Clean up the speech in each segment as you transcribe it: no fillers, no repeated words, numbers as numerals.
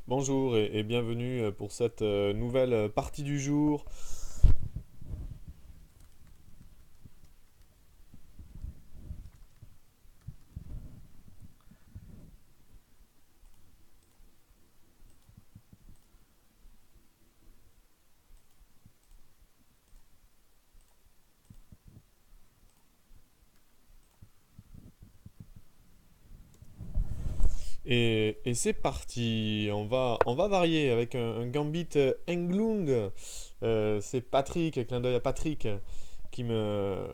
Bonjour et bienvenue pour cette nouvelle partie du jour. Et c'est parti, on va varier avec un gambit Englund. C'est Patrick, clin d'œil à Patrick, qui me,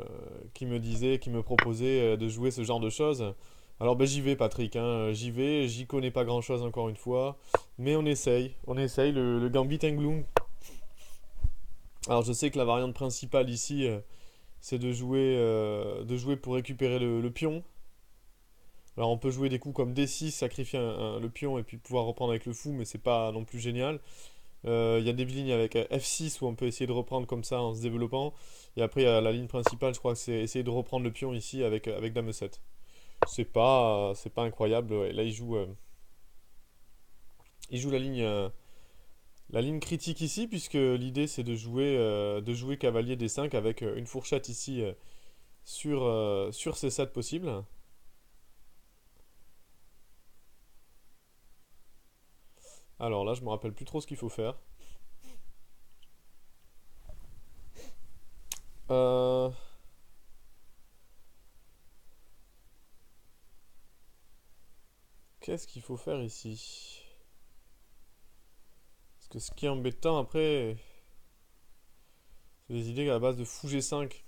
qui me proposait de jouer ce genre de choses. Alors ben, j'y vais Patrick, hein, j'y vais, j'y connais pas grand-chose encore une fois, mais on essaye le gambit Englund. Alors je sais que la variante principale ici, c'est de jouer pour récupérer le pion. Alors on peut jouer des coups comme D6, sacrifier le pion et puis pouvoir reprendre avec le fou, mais c'est pas non plus génial. Il y a des lignes avec F6 où on peut essayer de reprendre comme ça en se développant. Et après il y a la ligne principale, je crois que c'est essayer de reprendre le pion ici avec Dame 7. C'est pas incroyable. Ouais. Là il joue la ligne critique ici, puisque l'idée c'est de jouer cavalier D5 avec une fourchette ici sur C7 possible. Alors là je me rappelle plus trop ce qu'il faut faire. Euh, Qu'est-ce qu'il faut faire ici? Parce que ce qui est embêtant après, c'est des idées à la base de fou G5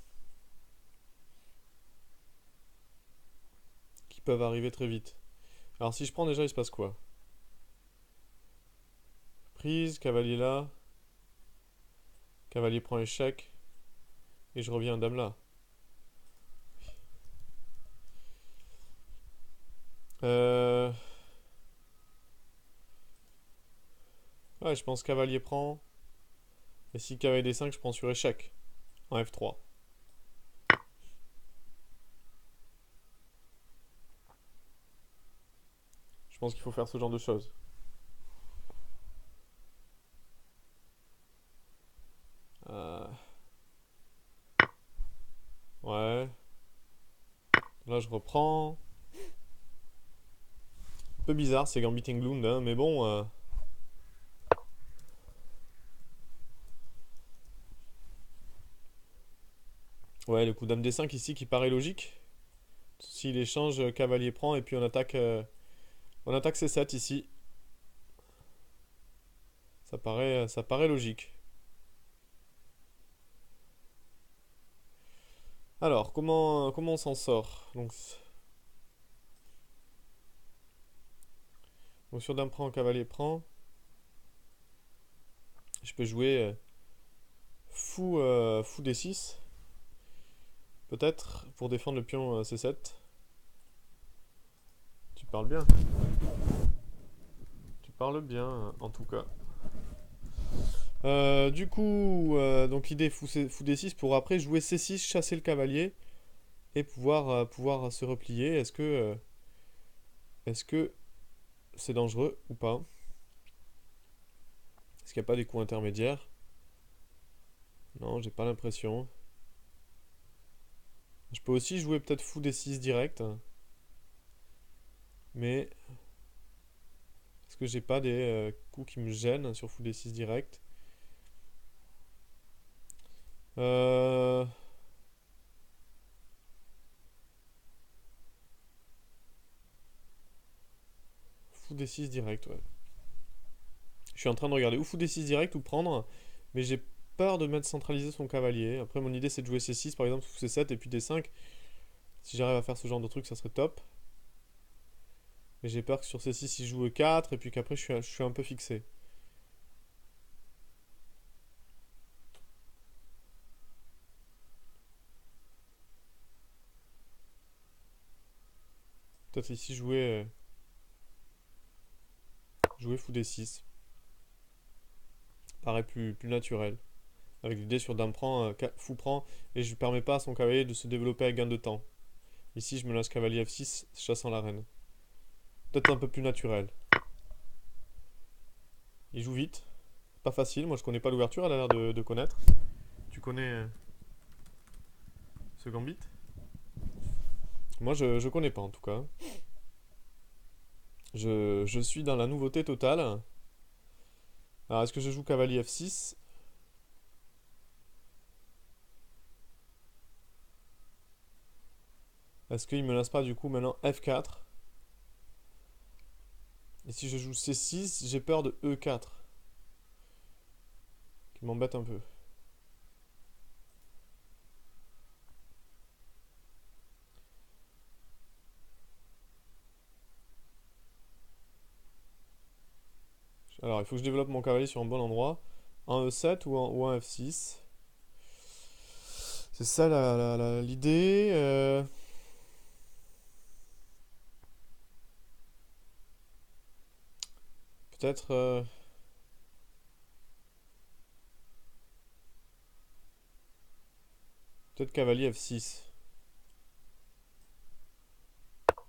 qui peuvent arriver très vite. Alors si je prends déjà, il se passe quoi? Prise, cavalier là, cavalier prend échec, et je reviens à dame là. Euh... Ouais, je pense cavalier prend, et si cavalier D5, je prends sur échec, en F3. Je pense qu'il faut faire ce genre de choses. Euh, Ouais, là je reprends. Un peu bizarre, c'est Gambit Englund, hein, mais bon... Ouais, le coup dame D5 ici qui paraît logique. S'il échange, cavalier prend et puis on attaque C7 ici. Ça paraît logique. Alors, comment on s'en sort? Donc sur dame prend, cavalier prend. Je peux jouer fou D6. Peut-être pour défendre le pion C7. Tu parles bien. Tu parles bien, en tout cas. Du coup, donc l'idée fou D6 pour après jouer C6, chasser le cavalier et pouvoir se replier. Est-ce que c'est dangereux ou pas? Est-ce qu'il n'y a pas des coups intermédiaires? Non, j'ai pas l'impression. Je peux aussi jouer peut-être fou D6 direct, mais est-ce que j'ai pas des coups qui me gênent sur fou D6 direct? Euh, Fou D6 direct, ouais. Je suis en train de regarder ou fou D6 direct ou prendre, mais j'ai peur de mettre centraliser son cavalier. Après, mon idée c'est de jouer C6 par exemple, fou C7 et puis D5. Si j'arrive à faire ce genre de truc, ça serait top. Mais j'ai peur que sur C6 il joue E4 et puis qu'après je suis un peu fixé. Peut-être ici jouer fou D6. Paraît plus naturel. Avec l'idée sur dame prend, fou prend, et je ne permets pas à son cavalier de se développer avec gain de temps. Ici, je me lance cavalier F6, chassant la reine. Peut-être un peu plus naturel. Il joue vite. Pas facile, moi je connais pas l'ouverture, elle a l'air de connaître. Tu connais ce gambit? Moi je connais pas en tout cas. Je suis dans la nouveauté totale. Alors est-ce que je joue cavalier F6? Est-ce qu'il me laisse pas du coup maintenant F4? Et si je joue C6, j'ai peur de E4. Qui m'embête un peu. Alors il faut que je développe mon cavalier sur un bon endroit. Un E7 ou un F6. C'est ça l'idée. Peut-être peut-être cavalier F6.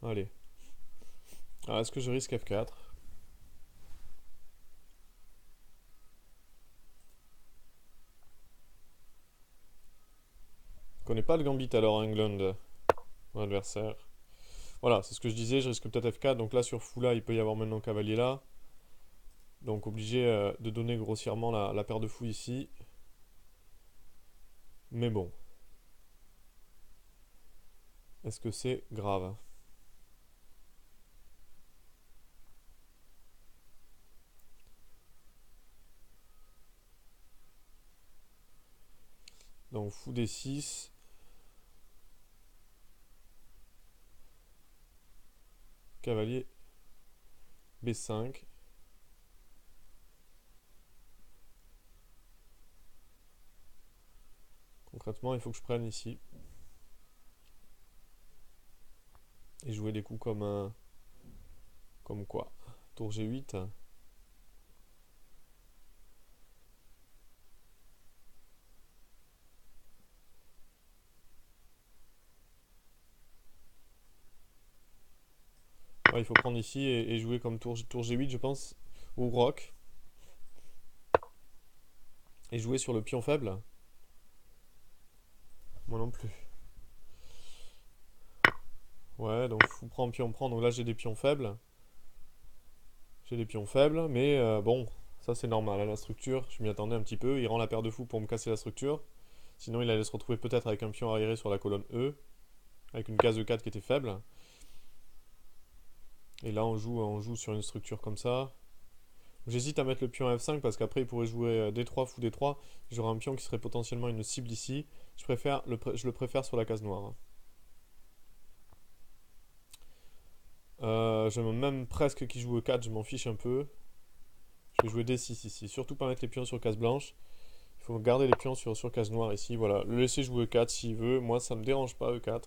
Allez. Alors est-ce que je risque F4? Je connais pas le gambit alors, England, mon adversaire. Voilà, c'est ce que je disais, je risque peut-être F4. Donc là sur fou là, il peut y avoir maintenant cavalier là. Donc obligé de donner grossièrement la paire de fou ici. Mais bon. Est-ce que c'est grave? Donc fou D6. Cavalier B5. Concrètement, il faut que je prenne ici. Et jouer des coups comme quoi? Tour G8. Ouais, il faut prendre ici et jouer comme tour G8, je pense. Ou roc. Et jouer sur le pion faible. Moi non plus. Ouais, donc fou prend, pion prend. Donc là, j'ai des pions faibles. J'ai des pions faibles, mais bon, ça c'est normal. À la structure, je m'y attendais un petit peu. Il rend la paire de fou pour me casser la structure. Sinon, il allait se retrouver peut-être avec un pion arriéré sur la colonne E. Avec une case E4 qui était faible. Et là, on joue sur une structure comme ça. J'hésite à mettre le pion F5 parce qu'après il pourrait jouer D3, fou D3. J'aurai un pion qui serait potentiellement une cible ici. Je le préfère sur la case noire. Je me même presque qu'il joue E4, je m'en fiche un peu. Je vais jouer D6 ici. Surtout pas mettre les pions sur case blanche. Il faut garder les pions sur case noire ici. Voilà, le laisser jouer E4 s'il veut. Moi ça me dérange pas E4.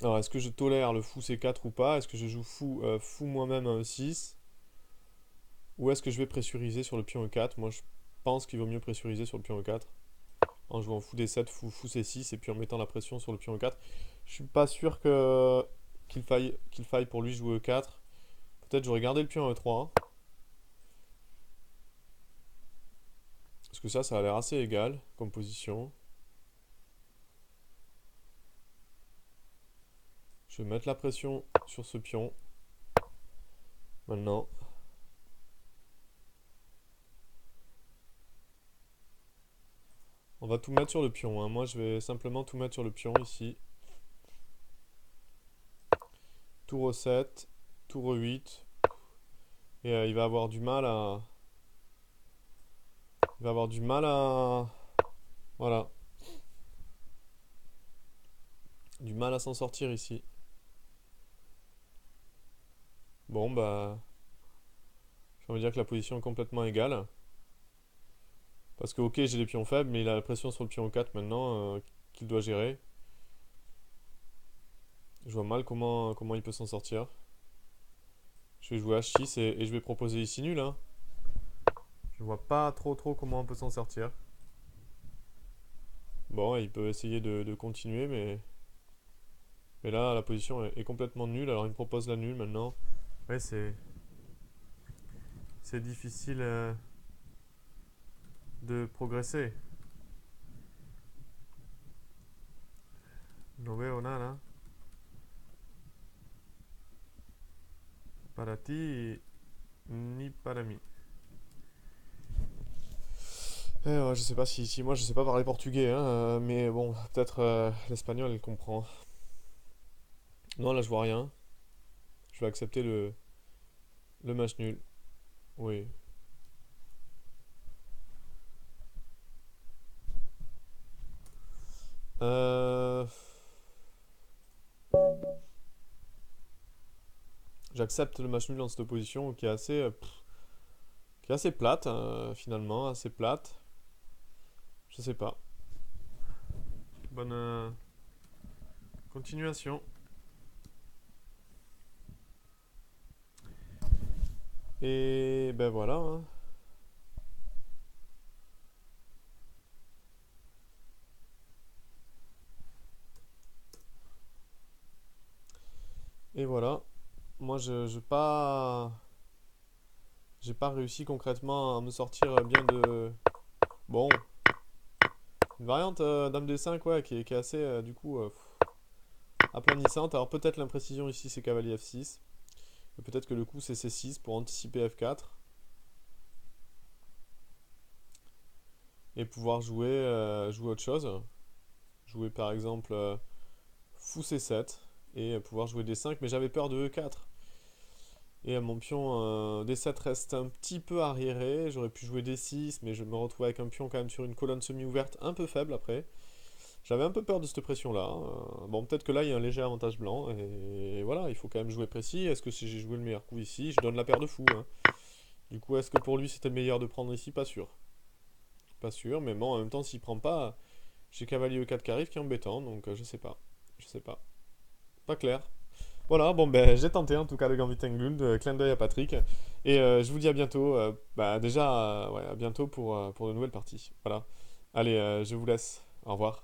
Alors est-ce que je tolère le fou C4 ou pas? Est-ce que je joue fou moi-même un E6? Ou est-ce que je vais pressuriser sur le pion E4? Moi je pense qu'il vaut mieux pressuriser sur le pion E4. En jouant fou D7, fou C6 et puis en mettant la pression sur le pion E4. Je suis pas sûr qu'il faille pour lui jouer E4. Peut-être j'aurais gardé le pion E3. Parce que ça a l'air assez égal comme position. Je vais mettre la pression sur ce pion. Maintenant. On va tout mettre sur le pion, hein. Moi je vais simplement tout mettre sur le pion ici. Tour E7, tour E8. Et il va avoir du mal à... Il va avoir du mal à... Voilà. Du mal à s'en sortir ici. Bon bah... J'ai envie de dire que la position est complètement égale. Parce que ok j'ai les pions faibles, mais il a la pression sur le pion 4 maintenant qu'il doit gérer. Je vois mal comment il peut s'en sortir. Je vais jouer H6 et je vais proposer ici nul, hein. Je vois pas trop comment on peut s'en sortir. Bon, il peut essayer de continuer, mais là la position est complètement nulle. Alors il me propose la nulle maintenant. Ouais, c'est difficile de progresser. No veo nada. Para ti ni para mí. Ouais, je sais pas si moi je sais pas parler portugais, hein, mais bon, peut-être l'espagnol il comprend. Non, là je vois rien. Je vais accepter le match nul. Oui. Euh, J'accepte le match nul dans cette opposition qui est assez plate, finalement, assez plate. Je sais pas. Bonne continuation. Et ben voilà, hein. Et voilà. Moi, j'ai pas réussi concrètement à me sortir bien de. Bon, une variante Dame D5, ouais, qui est assez, du coup, aplanissante. Alors peut-être l'imprécision ici, c'est cavalier F6. Et peut-être que le coup, c'est C6 pour anticiper F4. Et pouvoir jouer autre chose. Jouer par exemple fou C7. Et pouvoir jouer D5, mais j'avais peur de E4. Et mon pion D7 reste un petit peu arriéré. J'aurais pu jouer D6, mais je me retrouve avec un pion quand même sur une colonne semi-ouverte un peu faible après. J'avais un peu peur de cette pression-là. Bon, peut-être que là, il y a un léger avantage blanc. Et voilà, il faut quand même jouer précis. Est-ce que si j'ai joué le meilleur coup ici, je donne la paire de fous, hein. Du coup, est-ce que pour lui, c'était le meilleur de prendre ici? Pas sûr. Pas sûr, mais bon, en même temps, s'il prend pas, j'ai cavalier E4 qui arrive, qui est embêtant. Donc, je sais pas. Je sais pas. Pas clair. Voilà, bon ben j'ai tenté en tout cas le Gambit Englund, clin d'œil à Patrick. Et je vous dis à bientôt. Bah déjà, ouais, à bientôt pour de nouvelles parties. Voilà. Allez, je vous laisse. Au revoir.